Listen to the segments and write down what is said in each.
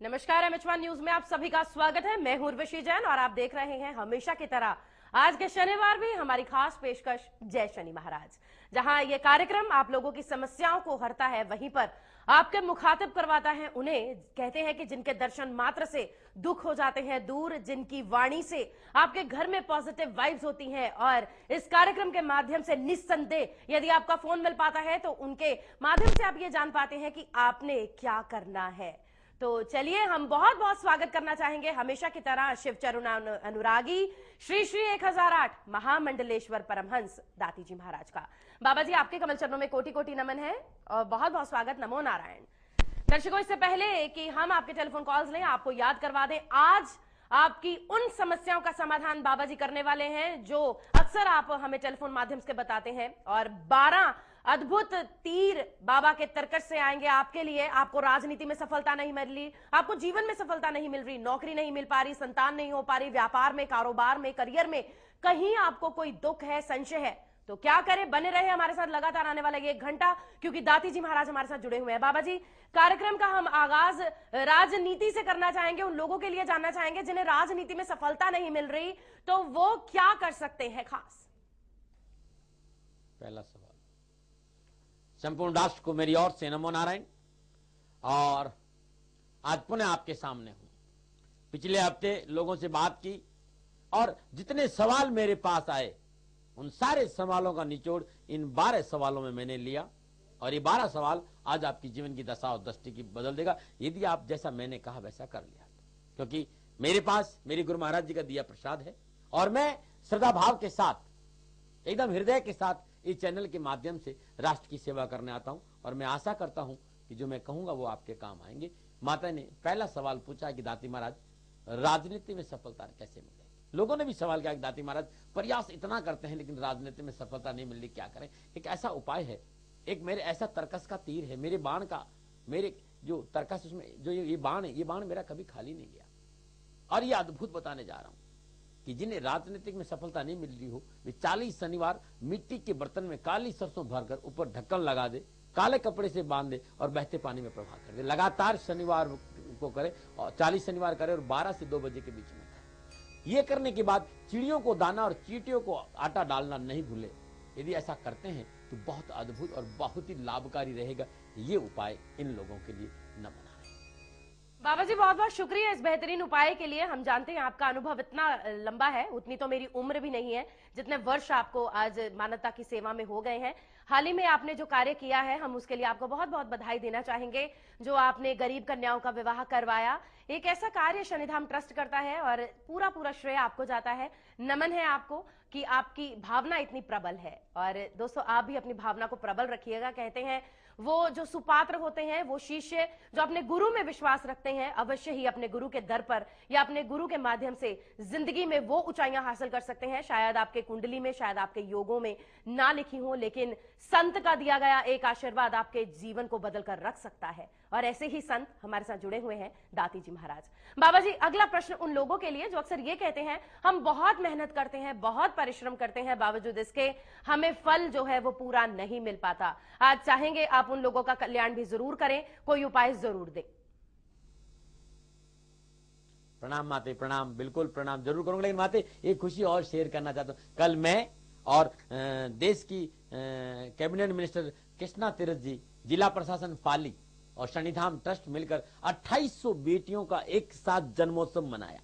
नमस्कार, एमएच1 न्यूज में आप सभी का स्वागत है। मैं हूं उर्वशी जैन और आप देख रहे हैं हमेशा की तरह आज के शनिवार भी हमारी खास पेशकश जय शनि महाराज, जहां ये कार्यक्रम आप लोगों की समस्याओं को हरता है, वहीं पर आपके मुखातिब करवाता है। उन्हें कहते हैं कि जिनके दर्शन मात्र से दुख हो जाते हैं दूर, जिनकी वाणी से आपके घर में पॉजिटिव वाइब्स होती हैं। और इस कार्यक्रम के माध्यम से निस्संदेह यदि आपका फोन मिल पाता है तो उनके माध्यम से आप ये जान पाते हैं कि आपने क्या करना है। तो चलिए हम बहुत बहुत स्वागत करना चाहेंगे हमेशा की तरह शिव चरण अनुरागी श्री श्री 1008 महामंडलेश्वर परमहंस दाती जी महाराज का। बाबा जी, आपके कमल चरणों में कोटि कोटि नमन है और बहुत बहुत स्वागत। नमो नारायण। दर्शकों, इससे पहले कि हम आपके टेलीफोन कॉल्स लें, आपको याद करवा दें, आज आपकी उन समस्याओं का समाधान बाबा जी करने वाले हैं जो अक्सर आप हमें टेलीफोन माध्यम से बताते हैं। और 12 अद्भुत तीर बाबा के तरकश से आएंगे आपके लिए। आपको राजनीति में सफलता नहीं मिल रही, आपको जीवन में सफलता नहीं मिल रही, नौकरी नहीं मिल पा रही, संतान नहीं हो पा रही, व्यापार में, कारोबार में, करियर में कहीं आपको कोई दुख है, संशय है, तो क्या करें? बने रहे हमारे साथ लगातार आने वाला 1 घंटा, क्योंकि दाती जी महाराज हमारे साथ जुड़े हुए हैं। बाबा जी, कार्यक्रम का हम आगाज राजनीति से करना चाहेंगे। उन लोगों के लिए जानना चाहेंगे जिन्हें राजनीति में सफलता नहीं मिल रही, तो वो क्या कर सकते हैं खास? पहला सवाल, संपूर्ण राष्ट्र को मेरी ओर से नमो नारायण। और आज पुनः आपके सामने हूं। पिछले हफ्ते लोगों से बात की और जितने सवाल मेरे पास आए उन सारे सवालों का निचोड़ इन 12 सवालों में मैंने लिया। और ये 12 सवाल आज आपकी जीवन की दशा और दृष्टि की बदल देगा, यदि आप जैसा मैंने कहा वैसा कर लिया। क्योंकि मेरे पास मेरी गुरु महाराज जी का दिया प्रसाद है और मैं श्रद्धा भाव के साथ, एकदम हृदय के साथ इस चैनल के माध्यम से राष्ट्र की सेवा करने आता हूं। और मैं आशा करता हूं कि जो मैं कहूंगा वो आपके काम आएंगे। माता ने पहला सवाल पूछा कि दाती महाराज, राजनीति में सफलता कैसे मिलेगी? लोगों ने भी सवाल किया कि दाती महाराज, प्रयास इतना करते हैं लेकिन राजनीति में सफलता नहीं मिल रही, क्या करें? एक ऐसा उपाय है, एक मेरे ऐसा तर्कस का तीर है, मेरे बाण का, मेरे जो तर्कस उसमें जो ये बाण है, ये बाण मेरा कभी खाली नहीं गया। और ये अद्भुत बताने जा रहा हूं कि जिन्हें राजनीतिक में सफलता नहीं मिल रही हो, वे 40 शनिवार मिट्टी के बर्तन में काली सरसों भरकर ऊपर ढक्कन लगा दे, काले कपड़े से बांध दे और बहते पानी में प्रवाह कर दे। लगातार शनिवार को करे और 40 शनिवार करे और 12 से 2 बजे के बीच में करे। ये करने के बाद चिड़ियों को दाना और चींटियों को आटा डालना नहीं भूले। यदि ऐसा करते हैं तो बहुत अद्भुत और बहुत ही लाभकारी रहेगा। ये उपाय इन लोगों के लिए न बना। बाबा जी, बहुत बहुत शुक्रिया इस बेहतरीन उपाय के लिए। हम जानते हैं आपका अनुभव इतना लंबा है, उतनी तो मेरी उम्र भी नहीं है जितने वर्ष आपको आज मानवता की सेवा में हो गए हैं। हाल ही में आपने जो कार्य किया है, हम उसके लिए आपको बहुत बहुत बधाई देना चाहेंगे। जो आपने गरीब कन्याओं का विवाह करवाया, एक ऐसा कार्य शनिधाम ट्रस्ट करता है और पूरा पूरा श्रेय आपको जाता है। नमन है आपको कि आपकी भावना इतनी प्रबल है। और दोस्तों, आप भी अपनी भावना को प्रबल रखिएगा। कहते हैं वो जो सुपात्र होते हैं, वो शिष्य जो अपने गुरु में विश्वास रखते हैं, अवश्य ही अपने गुरु के दर पर या अपने गुरु के माध्यम से जिंदगी में वो ऊंचाइयां हासिल कर सकते हैं। शायद आपके कुंडली में, शायद आपके योगों में ना लिखी हो, लेकिन संत का दिया गया एक आशीर्वाद आपके जीवन को बदल कर रख सकता है। और ऐसे ही संत हमारे साथ जुड़े हुए हैं दाती जी महाराज। बाबा जी, अगला प्रश्न उन लोगों के लिए जो अक्सर ये कहते हैं हम बहुत मेहनत करते हैं, बहुत परिश्रम करते हैं, बावजूद इसके हमें फल जो है वो पूरा नहीं मिल पाता। आज चाहेंगे आप उन लोगों का कल्याण भी जरूर करें, कोई उपाय जरूर दें। प्रणाम माते, प्रणाम, बिल्कुल प्रणाम जरूर करूंगा। लेकिन माते, एक खुशी और शेयर करना चाहता हूं। कल मैं और देश की कैबिनेट मिनिस्टर कृष्णा तीरथ जी, जिला प्रशासन पाली और शनिधाम ट्रस्ट मिलकर 2800 बेटियों का एक साथ जन्मोत्सव मनाया।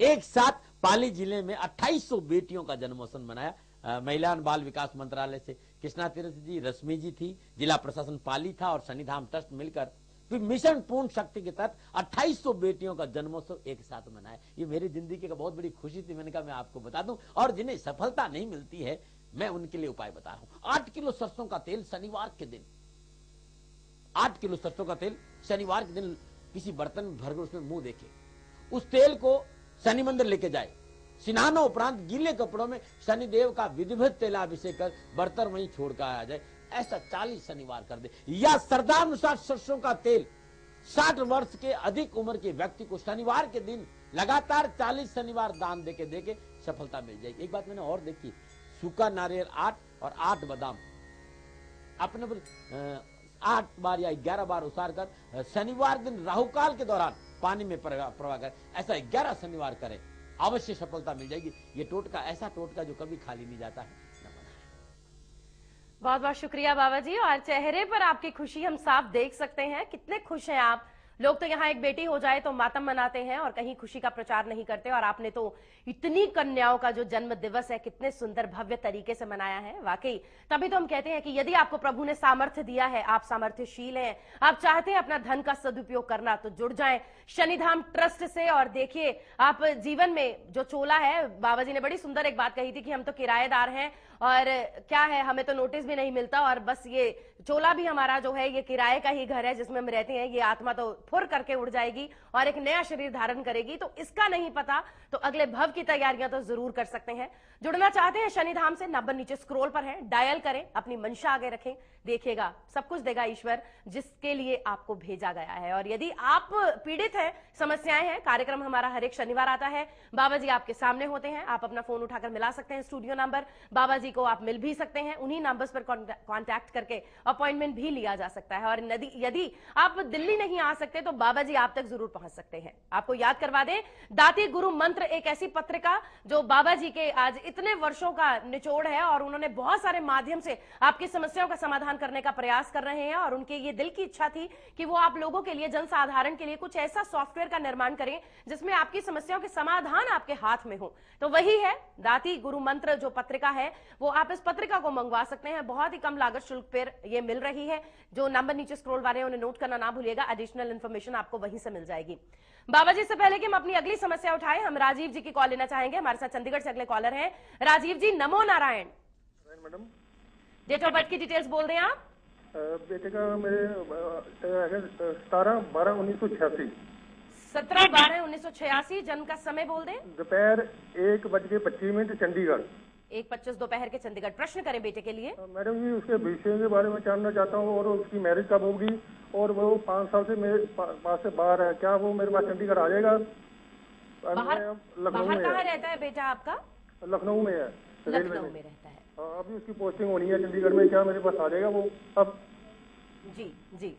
एक साथ पाली जिले में 2800 बेटियों का जन्मोत्सव मनाया। महिला और बाल विकास मंत्रालय से कृष्णा तीरथ जी, रश्मि जी थी, जिला प्रशासन पाली था और शनिधाम ट्रस्ट मिलकर मिशन पूर्ण शक्ति के तहत 2800 बेटियों का जन्मोत्सव एक साथ मनाया। ये मेरी जिंदगी का बहुत बड़ी खुशी थी। मैंने कहा मैं आपको बता दूं। और जिन्हें सफलता नहीं मिलती है, मैं उनके लिए उपाय बता रहा हूं। 8 किलो सरसों का तेल शनिवार के दिन, 8 किलो सरसों का तेल शनिवार के दिन किसी बर्तन में भरकर उसमें मुंह देखे, उस तेल को शनि मंदिर लेके जाए, स्नानों उपरांत गीले कपड़ों में शनिदेव का विधिवत तेलाभिषेक कर बर्तन वहीं छोड़ कर आ जाए। ऐसा 40 शनिवार कर दे। या श्रद्धानुसार सरसों का तेल 60 वर्ष के अधिक उम्र के व्यक्ति को शनिवार के दिन लगातार 40 शनिवार दान देके सफलता मिल जाएगी। एक बात मैंने और देखी, सूखा नारियल 8 और 8 बादाम अपने 8 बार या 11 बार उसार कर शनिवार दिन राहुकाल के दौरान पानी में प्रवाह करें। ऐसा 11 शनिवार करें, अवश्य सफलता मिल जाएगी। ये टोटका ऐसा टोटका जो कभी खाली नहीं जाता है। बहुत बहुत शुक्रिया बाबा जी। और चेहरे पर आपकी खुशी हम साफ देख सकते हैं, कितने खुश हैं आप। लोग तो यहाँ एक बेटी हो जाए तो मातम मनाते हैं और कहीं खुशी का प्रचार नहीं करते, और आपने तो इतनी कन्याओं का जो जन्म दिवस है कितने सुंदर भव्य तरीके से मनाया है। वाकई तभी तो हम कहते हैं कि यदि आपको प्रभु ने सामर्थ्य दिया है, आप सामर्थ्यशील हैं, आप चाहते हैं अपना धन का सदुपयोग करना, तो जुड़ जाएं शनिधाम ट्रस्ट से। और देखिए आप जीवन में जो चोला है, बाबा जी ने बड़ी सुंदर एक बात कही थी कि हम तो किराएदार हैं और क्या है, हमें तो नोटिस भी नहीं मिलता, और बस ये चोला भी हमारा जो है ये किराए का ही घर है जिसमें हम रहते हैं। ये आत्मा तो फुर करके उड़ जाएगी और एक नया शरीर धारण करेगी, तो इसका नहीं पता तो अगले भव की तैयारियां तो जरूर कर सकते हैं। जुड़ना चाहते हैं शनिधाम से, नंबर नीचे स्क्रॉल पर है, डायल करें, अपनी मंशा आगे रखें, देखिएगा सब कुछ देगा ईश्वर जिसके लिए आपको भेजा गया है। और यदि आप पीड़ित हैं, समस्याएं हैं, कार्यक्रम हमारा हर एक शनिवार आता है, बाबा जी आपके सामने होते हैं, आप अपना फोन उठाकर मिला सकते हैं स्टूडियो नंबर, बाबा जी को आप मिल भी सकते हैं, उन्हीं नंबर्स पर कांटेक्ट करके अपॉइंटमेंट भी लिया जा सकता है। और यदि आप दिल्ली नहीं आ सकते तो बाबा जी आप तक जरूर पहुंच सकते हैं। आपको याद करवा दें, दाती गुरु मंत्र एक ऐसी पत्रिका जो बाबा जी के आज इतने वर्षों का निचोड़ है, और उन्होंने बहुत सारे माध्यम से आपकी समस्याओं का समाधान करने का प्रयास कर रहे हैं। और उनके ये दिल की इच्छा थी कि वो आप लोगों के लिए, जनसाधारण के लिए कुछ ऐसा सॉफ्टवेयर का निर्माण करें जिसमें आपकी समस्याओं के समाधान आपके हाथ में हो। तो वही है दाती गुरु मंत्र जो पत्रिका है, वो आप इस पत्रिका को मंगवा सकते हैं, बहुत ही कम लागत शुल्क पर ये मिल रही है। जो नंबर नीचे स्क्रॉल वाले हैं उन्हें नोट करना ना भूलिएगा, एडिशनल इन्फॉर्मेशन आपको वहीं से मिल जाएगी। बाबा जी से पहले कि हम अपनी अगली समस्या उठाएं, हम राजीव जी की कॉल लेना चाहेंगे। हमारे साथ चंडीगढ़ से अगले कॉलर हैं राजीव जी। नमो नारायण मैडम। डेट ऑफ बर्थ की डिटेल्स बोल दें आप। बेटे का मेरे 17/12/1986। 17/12/1986। जन्म का समय बोल दें। दोपहर 1:25 चंडीगढ़। 1:25 दोपहर के चंडीगढ़। प्रश्न करें बेटे के लिए। मैडम जी उसके विषय के बारे में जानना चाहता हूँ, और उसकी मैरिज कब होगी, और वो 5 साल से मेरे पास से बाहर है, क्या वो मेरे पास चंडीगढ़ आ जाएगा? बाहर लखनऊ में कहाँ रहता है बेटा आपका? लखनऊ में है, लखनऊ में रहता है। अभी उसकी पोस्टिंग होनी है चंडीगढ़ में, क्या मेरे पास आ जाएगा वो अब? जी जी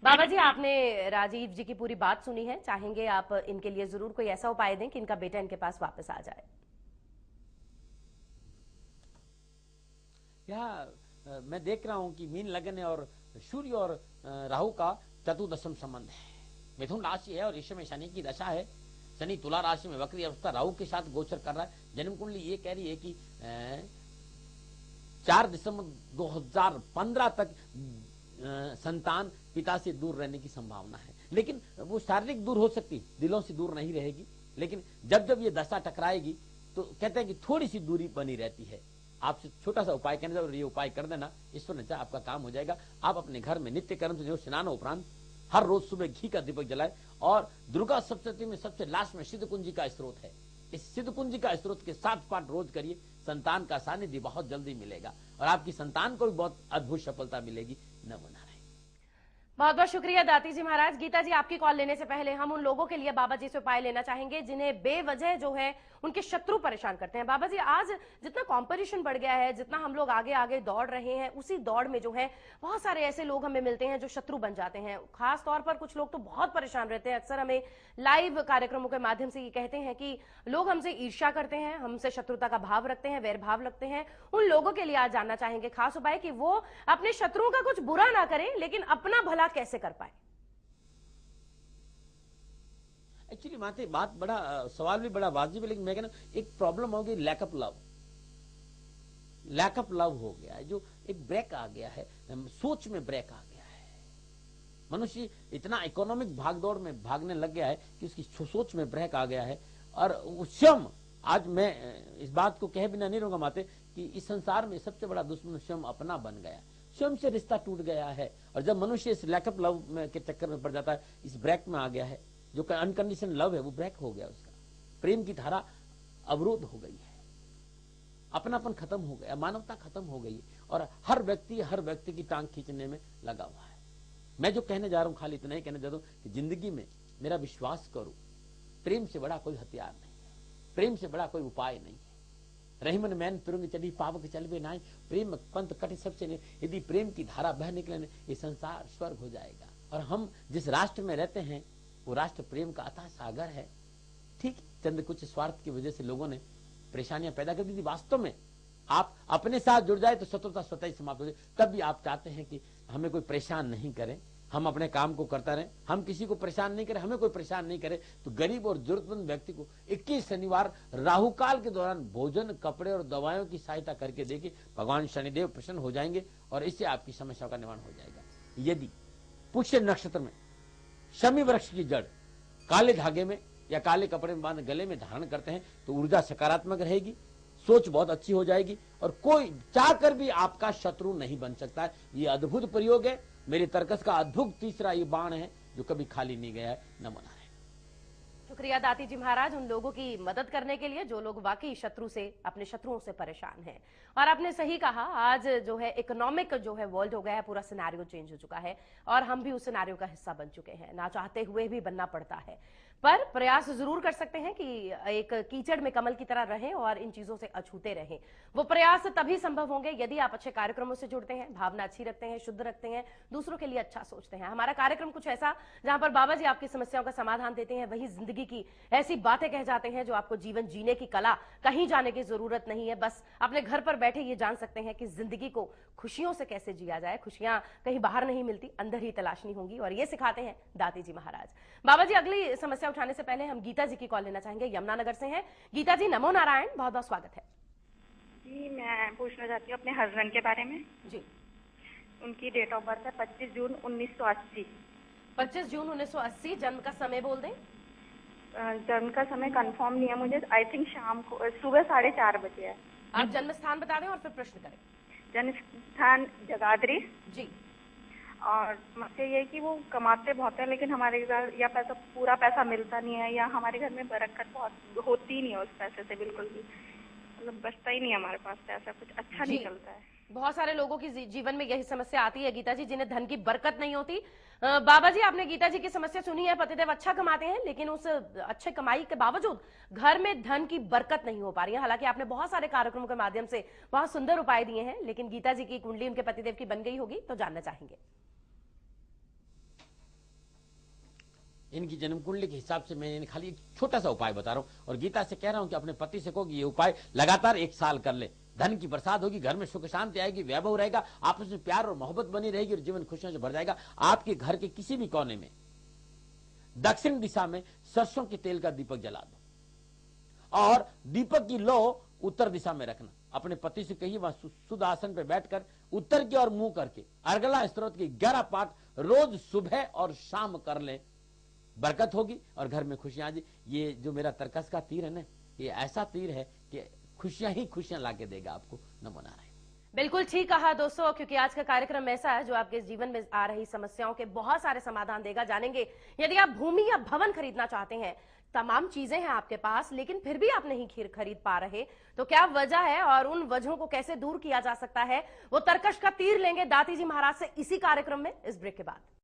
बाबा जी, आपने राजीव जी की पूरी बात सुनी है, चाहेंगे आप इनके लिए जरूर कोई ऐसा उपाय दें कि इनका बेटा इनके पास वापस आ जाए। मैं देख रहा हूं कि मीन लगन और सूर्य और राहु का चतुर्दशम संबंध है। मिथुन राशि है और इस समय शनि की दशा है। शनि तुला राशि में वक्री अवस्था राहु के साथ गोचर कर रहा है। जन्म कुंडली ये कह रही है कि 4 दिसंबर 2015 तक संतान पिता से दूर रहने की संभावना है, लेकिन वो शारीरिक दूर हो सकती, दिलों से दूर नहीं रहेगी। लेकिन जब जब ये दशा टकराएगी तो कहते हैं कि थोड़ी सी दूरी बनी रहती है। आपसे छोटा सा उपाय करने और ये उपाय कर देना, ईश्वर ने चाहा आपका काम हो जाएगा। आप अपने घर में नित्य कर्म से जो स्नान उपरांत हर रोज सुबह घी का दीपक जलाए, और दुर्गा सप्तमी में सबसे लास्ट में सिद्ध कुंजी का स्रोत है, इस सिद्ध कुंजी का स्रोत के 7 पाठ रोज करिए। संतान का सानिध्य बहुत जल्दी मिलेगा और आपकी संतान को भी बहुत अद्भुत सफलता मिलेगी। नमो नारायण। बहुत बहुत शुक्रिया दाती जी महाराज। गीता जी, आपकी कॉल लेने से पहले हम उन लोगों के लिए बाबा जी से उपाय लेना चाहेंगे जिन्हें बेवजह जो है उनके शत्रु परेशान करते हैं। बाबा जी, आज जितना कंपटीशन बढ़ गया है, जितना हम लोग आगे आगे दौड़ रहे हैं, उसी दौड़ में जो है बहुत सारे ऐसे लोग हमें मिलते हैं जो शत्रु बन जाते हैं। खास तौर पर कुछ लोग तो बहुत परेशान रहते हैं। अक्सर हमें लाइव कार्यक्रमों के माध्यम से ये कहते हैं कि लोग हमसे ईर्ष्या करते हैं, हमसे शत्रुता का भाव रखते हैं, वैर भाव रखते हैं। उन लोगों के लिए आज जानना चाहेंगे खास उपाय कि वो अपने शत्रुओं का कुछ बुरा ना करें, लेकिन अपना भला कैसे कर पाए। एक्चुअली माते बात बड़ा सवाल भी बड़ा वाजिब है, लेकिन मैं कहना एक प्रॉब्लम हो गई, lack of love. Lack of love हो गया है, जो एक ब्रेक आ गया है, सोच में ब्रेक आ गया है। मनुष्य इतना इकोनॉमिक भागदौड़ में भागने लग गया है कि उसकी सोच में ब्रेक आ गया है। और स्वयं, आज मैं इस बात को कहे बिना नहीं रहूंगा माते, कि इस संसार में सबसे बड़ा दुश्मन स्वयं अपना बन गया, स्वयं से रिश्ता टूट गया है। और जब मनुष्य इस लैक ऑफ लव के चक्कर में पड़ जाता है, इस ब्रेक में आ गया है, जो अनकंडीशन लव है वो ब्रेक हो गया, उसका प्रेम की धारा अवरोध हो गई है, अपनापन खत्म हो गया, मानवता खत्म हो गई, और हर व्यक्ति की टांग खींचने में लगा हुआ है। मैं जो कहने जा रहा हूं खाली इतना ही कहने जा रहा हूं कि जिंदगी में मेरा विश्वास करो, प्रेम से बड़ा कोई हथियार नहीं है, प्रेम से बड़ा कोई उपाय नहीं है। रहीमन मैन तुरंग चढ़ी पावक चलवे नाई, प्रेम पंथ कट सबसे ने, यदि प्रेम की धारा बह निकले ये संसार स्वर्ग हो जाएगा। और हम जिस राष्ट्र में रहते हैं वो राष्ट्र प्रेम का अथाह सागर है। ठीक, चंद कुछ स्वार्थ की वजह से लोगों ने परेशानियां पैदा कर दी थी। वास्तव में आप अपने साथ जुड़ जाए तो शत्रुता स्वतः ही समाप्त हो जाए। तब भी आप चाहते हैं कि हमें कोई परेशान नहीं करे, हम अपने काम को करता रहे, हम किसी को परेशान नहीं करें, हमें कोई परेशान नहीं करे। तो गरीब और जरूरतमंद व्यक्ति को 21 शनिवार राहुकाल के दौरान भोजन, कपड़े और दवाओं की सहायता करके देखिए, भगवान शनिदेव प्रसन्न हो जाएंगे और इससे आपकी समस्याओं का निवारण हो जाएगा। यदि पुष्य नक्षत्र में शमी वृक्ष की जड़ काले धागे में या काले कपड़े में बांध गले में धारण करते हैं तो ऊर्जा सकारात्मक रहेगी, सोच बहुत अच्छी हो जाएगी और कोई चाहकर भी आपका शत्रु नहीं बन सकता है। ये अद्भुत प्रयोग है, मेरे तर्कस का अद्भुत तीसरा ये बाण है जो कभी खाली नहीं गया है। नमो नारायण। शुक्रिया दाती जी महाराज उन लोगों की मदद करने के लिए जो लोग वाकई शत्रु से, अपने शत्रुओं से परेशान हैं। और आपने सही कहा, आज जो है इकोनॉमिक जो है वर्ल्ड हो गया है, पूरा सिनेरियो चेंज हो चुका है और हम भी उस सिनेरियो का हिस्सा बन चुके हैं, ना चाहते हुए भी बनना पड़ता है। पर प्रयास जरूर कर सकते हैं कि एक कीचड़ में कमल की तरह रहें और इन चीजों से अछूते रहें। वो प्रयास तभी संभव होंगे यदि आप अच्छे कार्यक्रमों से जुड़ते हैं, भावना अच्छी रखते हैं, शुद्ध रखते हैं, दूसरों के लिए अच्छा सोचते हैं। हमारा कार्यक्रम कुछ ऐसा जहां पर बाबा जी आपकी समस्याओं का समाधान देते हैं, वही जिंदगी की ऐसी बातें कह जाते हैं जो आपको जीवन जीने की कला, कहीं जाने की जरूरत नहीं है, बस अपने घर पर बैठे ये जान सकते हैं कि जिंदगी को खुशियों से कैसे जिया जाए। खुशियां कहीं बाहर नहीं मिलती, अंदर ही तलाशनी होंगी और ये सिखाते हैं दाती जी महाराज। बाबा जी, अगली समस्या उठाने से पहले हम गीता जी की कॉल लेना चाहेंगे, यमुनानगर से हैं। गीता जी, नमो नारायण, बहुत बहुत स्वागत है जी। मैं पूछना चाहती हूँ अपने हस्बैंड के बारे में जी। उनकी डेट ऑफ बर्थ है 25 जून 1980। 25 जून 1980। जन्म का समय बोल दें। जन्म का समय कंफर्म नहीं है मुझे, आई थिंक शाम को सुबह 4:30 बजे है। आप जन्म स्थान बता दें और फिर प्रश्न करें। जन्म स्थान जगाधरी जी। और समस्या ये है कि वो कमाते बहुत है लेकिन हमारे घर या पैसा, पूरा पैसा मिलता नहीं है या हमारे घर में बरकत बहुत होती ही नहीं है उस पैसे से, बिल्कुल भी मतलब बचता ही नहीं है हमारे पास पैसा, कुछ अच्छा नहीं चलता है। बहुत सारे लोगों की जीवन में यही समस्या आती है गीता जी, जिन्हें धन की बरकत नहीं होती। बाबा जी, आपने गीता जी की समस्या सुनी है, पतिदेव अच्छा कमाते हैं लेकिन उस अच्छे कमाई के बावजूद घर में धन की बरकत नहीं हो पा रही है। हालांकि आपने बहुत सारे कार्यक्रमों के माध्यम से बहुत सुंदर उपाय दिए हैं, लेकिन गीता जी की कुंडली उनके पतिदेव की बन गई होगी, तो जानना चाहेंगे। इनकी जन्म कुंडली के हिसाब से मैं खाली एक छोटा सा उपाय बता रहा हूं और गीता से कह रहा हूं कि अपने पति से कहो कि ये उपाय लगातार 1 साल कर ले। धन की बरसात होगी, घर में सुख शांति आएगी, वैभव रहेगा, आपस में प्यार और मोहब्बत बनी रहेगी और जीवन खुशियों से भर जाएगा। आपके घर के किसी भी कोने में दक्षिण दिशा में सरसों के तेल का दीपक जला दो और दीपक की लो उत्तर दिशा में रखना। अपने पति से कहिए वहां शुद्ध आसन पर बैठकर उत्तर की ओर मुंह करके अर्गला स्तोत्र की 11 पाठ रोज सुबह और शाम कर ले, बरकत होगी और घर में खुशियां आ जाए। ये जो मेरा तर्कस का तीर है ना, ये ऐसा तीर है कि खुशियां ही खुशियां लाके देगा आपको। नमो नारायण। बिल्कुल ठीक कहा दोस्तों, क्योंकि आज का कार्यक्रम ऐसा है जो आपके जीवन में आ रही समस्याओं के बहुत सारे समाधान देगा। जानेंगे, यदि आप भूमि या भवन खरीदना चाहते हैं, तमाम चीजें हैं आपके पास लेकिन फिर भी आप नहीं खरीद पा रहे, तो क्या वजह है और उन वजहों को कैसे दूर किया जा सकता है, वो तर्कश का तीर लेंगे दाती जी महाराज से इसी कार्यक्रम में, इस ब्रेक के बाद।